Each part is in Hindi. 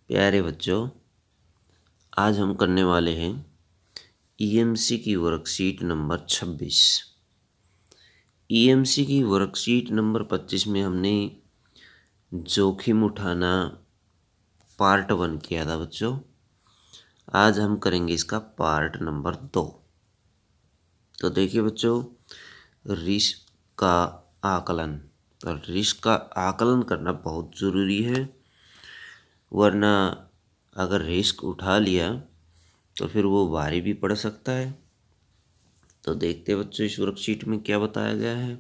प्यारे बच्चों, आज हम करने वाले हैं ईएमसी की वर्कशीट नंबर 26। ईएमसी की वर्कशीट नंबर 25 में हमने जोखिम उठाना पार्ट 1 किया था बच्चों। आज हम करेंगे इसका पार्ट नंबर 2। तो देखिए बच्चों, रिस्क का आकलन। तो रिस्क का आकलन करना बहुत ज़रूरी है, वरना अगर रिस्क उठा लिया तो फिर वो भारी भी पड़ सकता है। तो देखते हैं बच्चों इस वर्कशीट में क्या बताया गया है।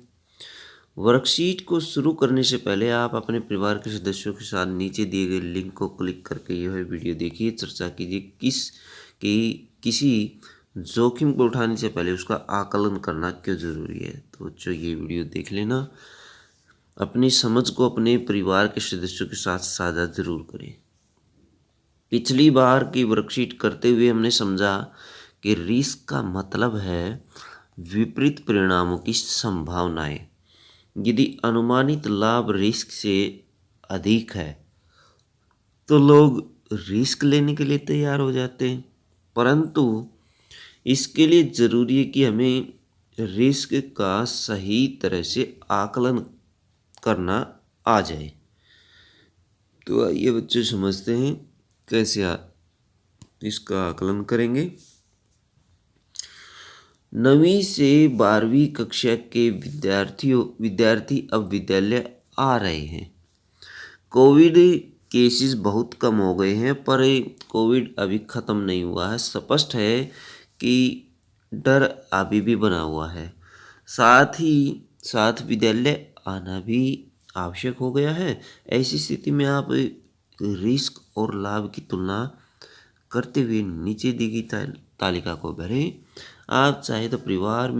वर्कशीट को शुरू करने से पहले आप अपने परिवार के सदस्यों के साथ नीचे दिए गए लिंक को क्लिक करके यह वीडियो देखिए, चर्चा कीजिए किसी जोखिम को उठाने से पहले उसका आकलन करना क्यों ज़रूरी है। तो बच्चों ये वीडियो देख लेना, अपनी समझ को अपने परिवार के सदस्यों के साथ साझा जरूर करें। पिछली बार की वर्कशीट करते हुए हमने समझा कि रिस्क का मतलब है विपरीत परिणामों की संभावनाएं। यदि अनुमानित लाभ रिस्क से अधिक है तो लोग रिस्क लेने के लिए तैयार हो जाते हैं, परंतु इसके लिए ज़रूरी है कि हमें रिस्क का सही तरह से आकलन करना आ जाए। तो आइए बच्चों समझते हैं कैसे इसका आकलन करेंगे। 9वीं से 12वीं कक्षा के विद्यार्थी अब विद्यालय आ रहे हैं। कोविड केसेस बहुत कम हो गए हैं, पर कोविड अभी ख़त्म नहीं हुआ है। स्पष्ट है कि डर अभी भी बना हुआ है। साथ ही साथ विद्यालय आना भी आवश्यक हो गया है। ऐसी स्थिति में आप रिस्क और लाभ की तुलना करते हुए नीचे दी गई तालिका को भरें। आप चाहे तो परिवार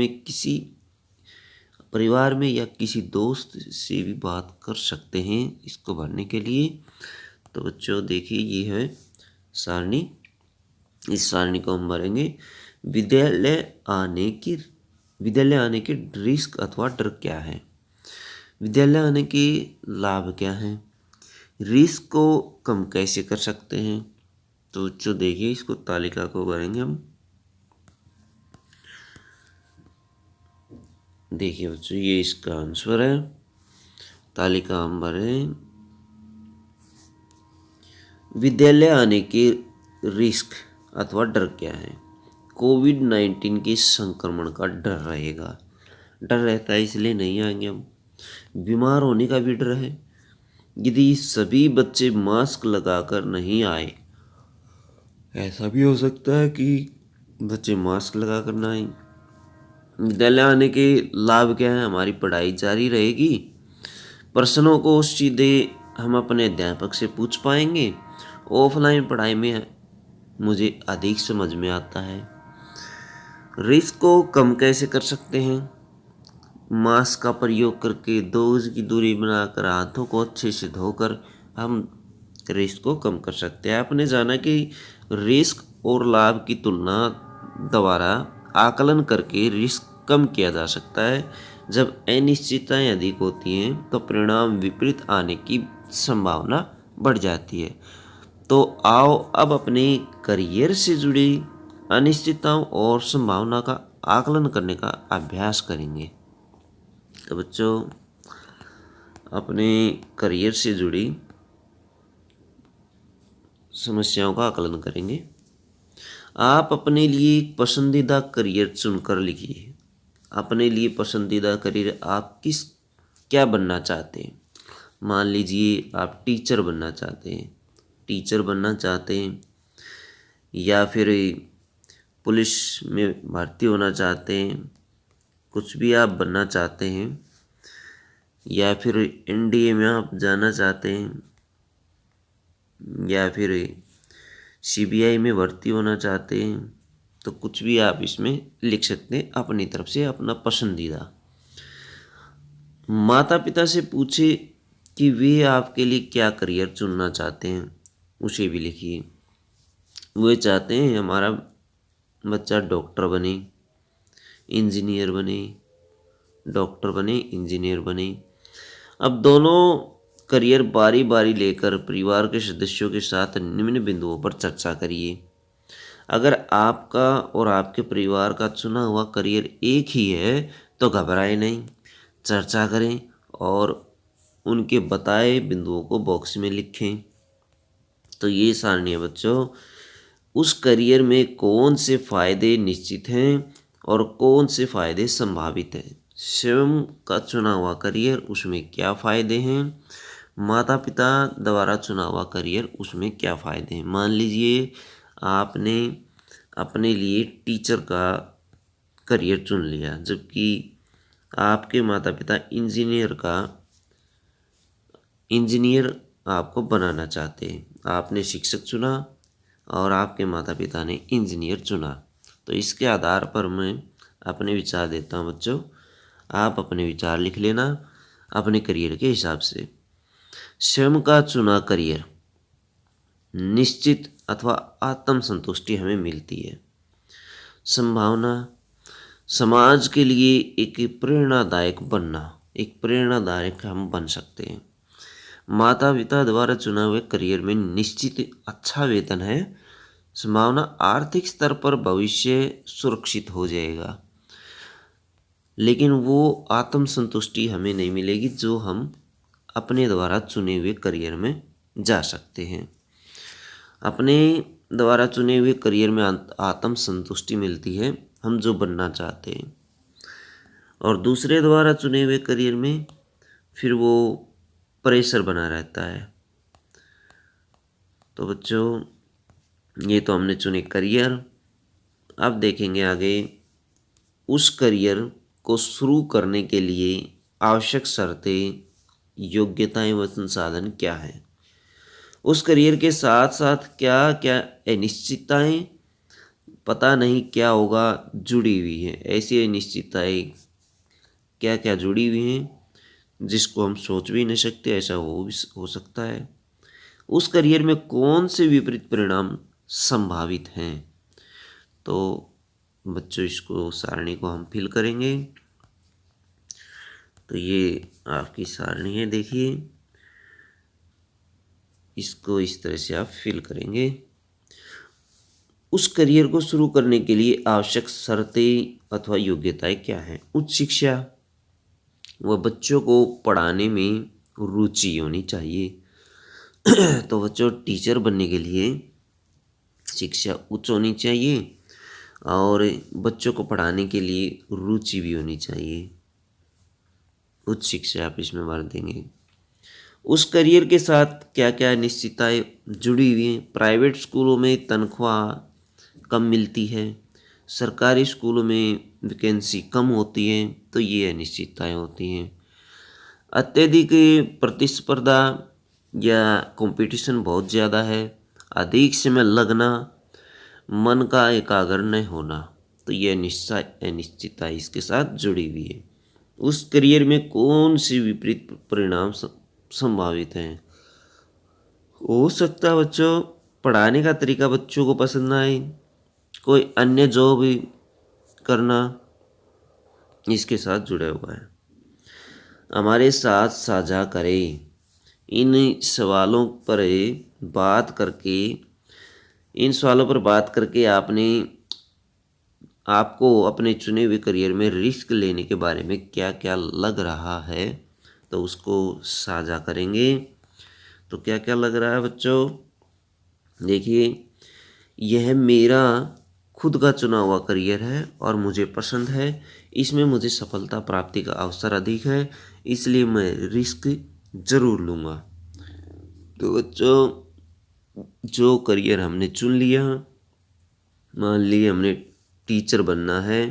में या किसी दोस्त से भी बात कर सकते हैं इसको भरने के लिए। तो बच्चों देखिए, ये है सारणी। इस सारणी को हम भरेंगे। विद्यालय आने के रिस्क अथवा डर क्या है, विद्यालय आने के लाभ क्या हैं, रिस्क को कम कैसे कर सकते हैं। तो जो देखिए, इसको तालिका को भरेंगे हम। देखिए बच्चों, ये इसका आंसर है। तालिका हम भरें। विद्यालय आने के रिस्क अथवा डर क्या है। कोविड-19 के संक्रमण का डर रहेगा। डर रहता है इसलिए नहीं आएंगे हम। बीमार होने का भी डर है। यदि सभी बच्चे मास्क लगाकर नहीं आए, ऐसा भी हो सकता है कि बच्चे मास्क लगाकर ना आए। विद्यालय आने के लाभ क्या है, हमारी पढ़ाई जारी रहेगी। प्रश्नों को सीधे हम अपने अध्यापक से पूछ पाएंगे। ऑफलाइन पढ़ाई में मुझे अधिक समझ में आता है। रिस्क को कम कैसे कर सकते हैं, मास्क का प्रयोग करके 2 गज की दूरी बनाकर हाथों को अच्छे से धोकर हम रिस्क को कम कर सकते हैं। आपने जाना कि रिस्क और लाभ की तुलना द्वारा आकलन करके रिस्क कम किया जा सकता है। जब अनिश्चितताएं अधिक होती हैं तो परिणाम विपरीत आने की संभावना बढ़ जाती है। तो आओ अब अपने करियर से जुड़ी अनिश्चितताओं और संभावना का आकलन करने का अभ्यास करेंगे। तो बच्चों, अपने करियर से जुड़ी समस्याओं का आकलन करेंगे। आप अपने लिए पसंदीदा करियर चुनकर लिखिए। अपने लिए पसंदीदा करियर आप क्या बनना चाहते हैं। मान लीजिए आप टीचर बनना चाहते हैं या फिर पुलिस में भर्ती होना चाहते हैं। कुछ भी आप बनना चाहते हैं, या फिर एनडीए में आप जाना चाहते हैं, या फिर सीबीआई में भर्ती होना चाहते हैं, तो कुछ भी आप इसमें लिख सकते हैं अपनी तरफ से अपना पसंदीदा। माता पिता से पूछे कि वे आपके लिए क्या करियर चुनना चाहते हैं, उसे भी लिखिए। वे चाहते हैं हमारा बच्चा डॉक्टर बने, इंजीनियर बने। अब दोनों करियर बारी बारी लेकर परिवार के सदस्यों के साथ निम्न बिंदुओं पर चर्चा करिए। अगर आपका और आपके परिवार का चुना हुआ करियर एक ही है तो घबराएं नहीं, चर्चा करें और उनके बताए बिंदुओं को बॉक्स में लिखें। तो ये सारणी है बच्चों, उस करियर में कौन से फायदे निश्चित हैं और कौन से फायदे संभावित हैं। स्वयं का चुना हुआ करियर, उसमें क्या फायदे हैं। माता पिता द्वारा चुना हुआ करियर, उसमें क्या फ़ायदे हैं। मान लीजिए आपने अपने लिए टीचर का करियर चुन लिया, जबकि आपके माता पिता इंजीनियर आपको बनाना चाहते हैं। आपने शिक्षक चुना और आपके माता पिता ने इंजीनियर चुना। तो इसके आधार पर मैं अपने विचार देता हूँ बच्चों, आप अपने विचार लिख लेना अपने करियर के हिसाब से। स्वयं का चुना करियर, निश्चित अथवा आत्मसंतुष्टि हमें मिलती है। संभावना, समाज के लिए एक प्रेरणादायक बनना, एक प्रेरणादायक हम बन सकते हैं। माता पिता द्वारा चुना हुए करियर में निश्चित अच्छा वेतन है। संभावना, आर्थिक स्तर पर भविष्य सुरक्षित हो जाएगा, लेकिन वो आत्मसंतुष्टि हमें नहीं मिलेगी जो हम अपने द्वारा चुने हुए करियर में जा सकते हैं। अपने द्वारा चुने हुए करियर में आत्मसंतुष्टि मिलती है, हम जो बनना चाहते हैं। और दूसरे द्वारा चुने हुए करियर में फिर वो प्रेशर बना रहता है। तो बच्चों, ये तो हमने चुने करियर। अब देखेंगे आगे, उस करियर को शुरू करने के लिए आवश्यक शर्तें, योग्यताएं व संसाधन क्या है। उस करियर के साथ साथ क्या क्या अनिश्चितताएं, पता नहीं क्या होगा, जुड़ी हुई हैं। ऐसी अनिश्चितताएं क्या क्या जुड़ी हुई हैं जिसको हम सोच भी नहीं सकते, ऐसा हो सकता है। उस करियर में कौन से विपरीत परिणाम संभावित हैं। तो बच्चों, इसको सारणी को हम फिल करेंगे। तो ये आपकी सारणी है, देखिए इसको इस तरह से आप फिल करेंगे। उस करियर को शुरू करने के लिए आवश्यक शर्तें अथवा योग्यताएं क्या हैं। उच्च शिक्षा व बच्चों को पढ़ाने में रुचि होनी चाहिए। तो बच्चों, टीचर बनने के लिए शिक्षा उच्च होनी चाहिए और बच्चों को पढ़ाने के लिए रुचि भी होनी चाहिए। उच्च शिक्षा आप इसमें भर देंगे। उस करियर के साथ क्या क्या निश्चितताएं जुड़ी हुई हैं। प्राइवेट स्कूलों में तनख्वाह कम मिलती है, सरकारी स्कूलों में वैकेंसी कम होती है, तो ये अनिश्चितताएं होती हैं। अत्यधिक प्रतिस्पर्धा या कंपटीशन बहुत ज़्यादा है, अधिक समय लगना, मन का एकाग्र न होना, तो ये अनिश्चितता इसके साथ जुड़ी हुई है। उस करियर में कौन सी विपरीत परिणाम संभावित हैं। हो सकता है बच्चों, पढ़ाने का तरीका बच्चों को पसंद ना आए, कोई अन्य जॉब करना इसके साथ जुड़ा हुआ है। हमारे साथ साझा करें। इन सवालों पर बात करके आपको अपने चुने हुए करियर में रिस्क लेने के बारे में क्या क्या लग रहा है, तो उसको साझा करेंगे। तो क्या क्या लग रहा है बच्चों, देखिए, यह मेरा खुद का चुना हुआ करियर है और मुझे पसंद है। इसमें मुझे सफलता प्राप्ति का अवसर अधिक है, इसलिए मैं रिस्क ज़रूर लूँगा। तो बच्चों, जो करियर हमने चुन लिया, मान लिए हमने टीचर बनना है,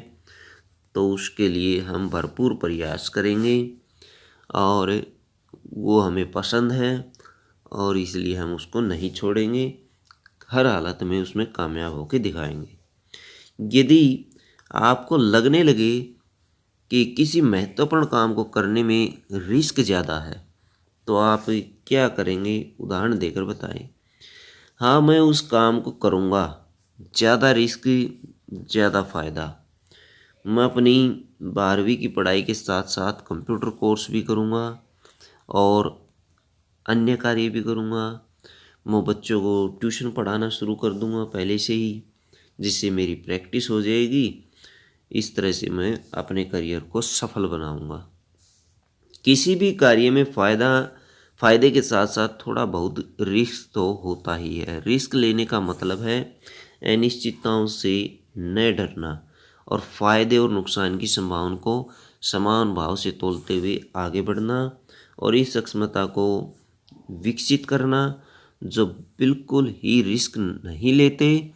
तो उसके लिए हम भरपूर प्रयास करेंगे और वो हमें पसंद है और इसलिए हम उसको नहीं छोड़ेंगे, हर हालत में उसमें कामयाब होकर दिखाएंगे। यदि आपको लगने लगे कि किसी महत्वपूर्ण काम को करने में रिस्क ज़्यादा है, तो आप क्या करेंगे, उदाहरण देकर बताएं। हाँ, मैं उस काम को करूँगा, ज़्यादा रिस्क ज़्यादा फ़ायदा। मैं अपनी 12वीं की पढ़ाई के साथ साथ कंप्यूटर कोर्स भी करूँगा और अन्य कार्य भी करूँगा। मैं बच्चों को ट्यूशन पढ़ाना शुरू कर दूँगा पहले से ही, जिससे मेरी प्रैक्टिस हो जाएगी। इस तरह से मैं अपने करियर को सफल बनाऊँगा। किसी भी कार्य में फायदे के साथ साथ थोड़ा बहुत रिस्क तो होता ही है। रिस्क लेने का मतलब है अनिश्चितताओं से न डरना और फायदे और नुकसान की संभावना को समान भाव से तोलते हुए आगे बढ़ना और इस क्षमता को विकसित करना जो बिल्कुल ही रिस्क नहीं लेते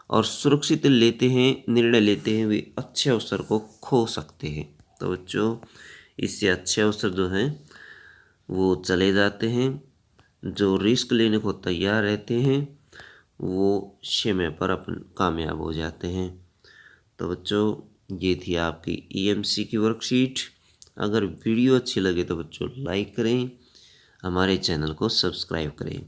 और सुरक्षित निर्णय लेते हैं, वे अच्छे अवसर को खो सकते हैं। तो बच्चों, इससे अच्छे अवसर जो हैं वो चले जाते हैं। जो रिस्क लेने को तैयार रहते हैं वो समय पर अपन कामयाब हो जाते हैं। तो बच्चों, ये थी आपकी EMC की वर्कशीट। अगर वीडियो अच्छी लगे तो बच्चों लाइक करें, हमारे चैनल को सब्सक्राइब करें।